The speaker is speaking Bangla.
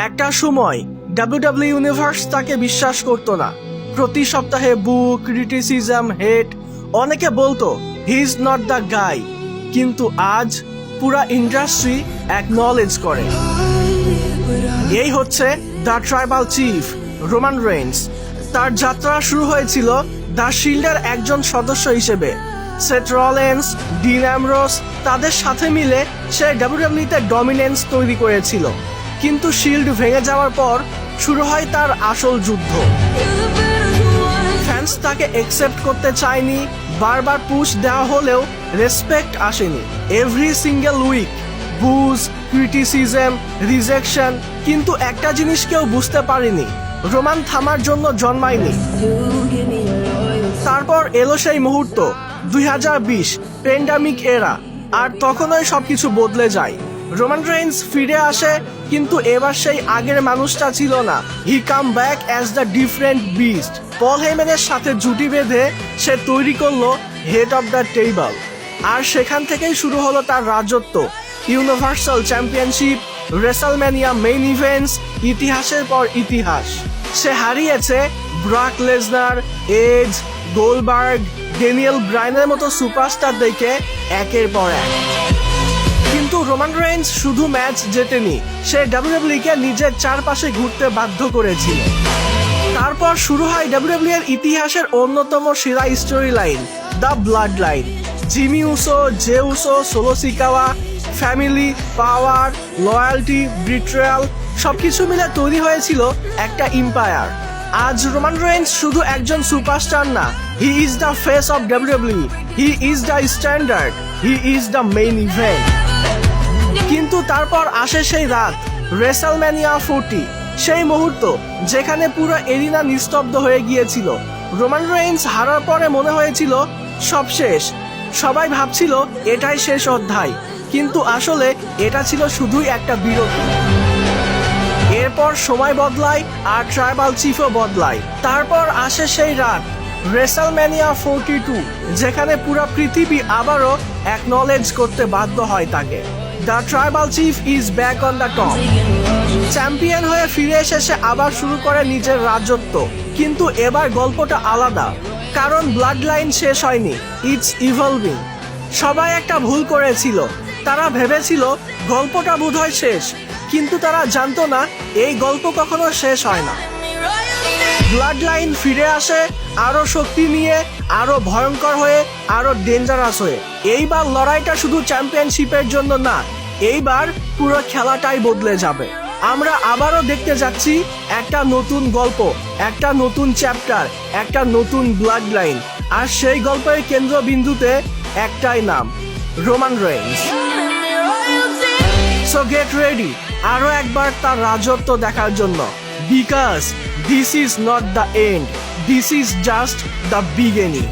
একটা সময় ডাব্লিউডাব্লিউ ইউনিভার্স তাকে বিশ্বাস করতো না। প্রতি সপ্তাহে বুক, ক্রিটিসিজম, হেট, অনেকে বলতো he is not the guy. কিন্তু আজ পুরা ইন্ডাস্ট্রি অ্যাকনলেজ করে। এই হচ্ছে the tribal chief Roman Reigns. তার যাত্রা শুরু হয়েছিল দ্য শিল্ডের একজন সদস্য হিসেবে। সেথ রলিন্স, ডিন অ্যামব্রোস তাদের সাথে মিলে সে ডাব্লিউডাব্লিউতে ডমিনেন্স তৈরি করেছিল। কিন্তু শিল্ড ভেঙে যাওয়ার পর শুরু হয় তার আসল যুদ্ধ। ফ্যান্স তাকে একসেপ্ট করতে চায়নি, বারবার পুশ দেওয়া হলেও রেসপেক্ট আসেনি। এভরি সিঙ্গেল উইক বুজ, ক্রিটিসিজম, রিজেকশন। কিন্তু একটা জিনিস কেউ বুঝতে পারেনি, রোমান থামার জন্য জন্মায়নি। তারপর এলো সেই মুহূর্ত 2020 প্যান্ডামিক এরা, আর তখনই সবকিছু বদলে যায়। রোমান রেইন্স ফিরে আসে, কিন্তু এবার সেই আগের মানুষটা ছিল না। He came back as the different beast. Paul হেইম্যানের সাথে জুটি বেঁধে সে তৈরি করলো হেড অফ দ্য টেবল। আর সেখান থেকেই শুরু হলো তার রাজত্ব। Universal championship, WrestleMania main events, ইতিহাসের পর ইতিহাস। সে হারিয়েছে Brock Lesnar, Edge, Goldberg, Daniel ব্রায়ানের মতো সুপারস্টারদেরকে একের পর এক। কিন্তু রোমান রেইন্স শুধু ম্যাচ জেতেনি, সে ডাব্লিউডাব্লিউকে নিজের চারপাশে ঘুরতে বাধ্য করেছিল। তারপর শুরু হয় ডাব্লিউডাব্লিউ এর ইতিহাসের অন্যতম সেরা storyline, the bloodline. Jimmy Uso, Jey Uso, Solo Sikoa, family, power, loyalty, betrayal সবকিছু মিলে তৈরি হয়েছিল একটা এম্পায়ার। আজ রোমান রেইন্স শুধু একজন সুপারস্টার না, he is the face of WWE, he is the standard, he is the main event. কিন্তু তারপর আসে সেই রাত, রেসলম্যানিয়া 40, সেই মুহূর্ত যেখানে পুরো এরিনা নিস্তব্ধ হয়ে গিয়েছিল। রোমান রেইন্স হারার পরে মনে হয়েছিল সব শেষ। সবাই ভাবছিল এটাই শেষ অধ্যায়, কিন্তু আসলে এটা ছিল শুধুই একটা বিরতি। এরপর সময় বদলায় আর ট্রাইবাল চিফও বদলায়। তারপর আসে সেই রাত, রেসলম্যানিয়া 42, যেখানে পুরো পৃথিবী আবারও অ্যাকনলেজ করতে বাধ্য হয় তাকে। The tribal chief is back on the top. Champion হয়ে ফিরে এসে সে আবার শুরু করে নিজের রাজত্ব। কিন্তু এবার গল্পটা আলাদা, কারণ ব্লাড লাইন শেষ হয়নি, ইটস ইভলভিং। সবাই একটা ভুল করেছিল, তারা ভেবেছিল গল্পটা বোধহয় শেষ, কিন্তু তারা জানতো না এই গল্প কখনো শেষ হয় না। ব্লাড লাইন ফিরে আসে আরো শক্তি নিয়ে, আরো ভয়ঙ্কর হয়ে, আরো ডেঞ্জারাস হয়ে। এইবার লড়াইটা শুধু চ্যাম্পিয়নশিপের জন্য না, এইবার পুরো খেলাটাই বদলে যাবে। আমরা আবারও দেখতে যাচ্ছি একটা নতুন গল্প, একটা নতুন চ্যাপ্টার, একটা নতুন ব্লাড লাইন। আর সেই গল্পের কেন্দ্রবিন্দুতে একটাই নাম, Roman Reigns. So get ready আরো একবার তার রাজত্ব দেখার জন্য, because this is not the end, this is just the beginning.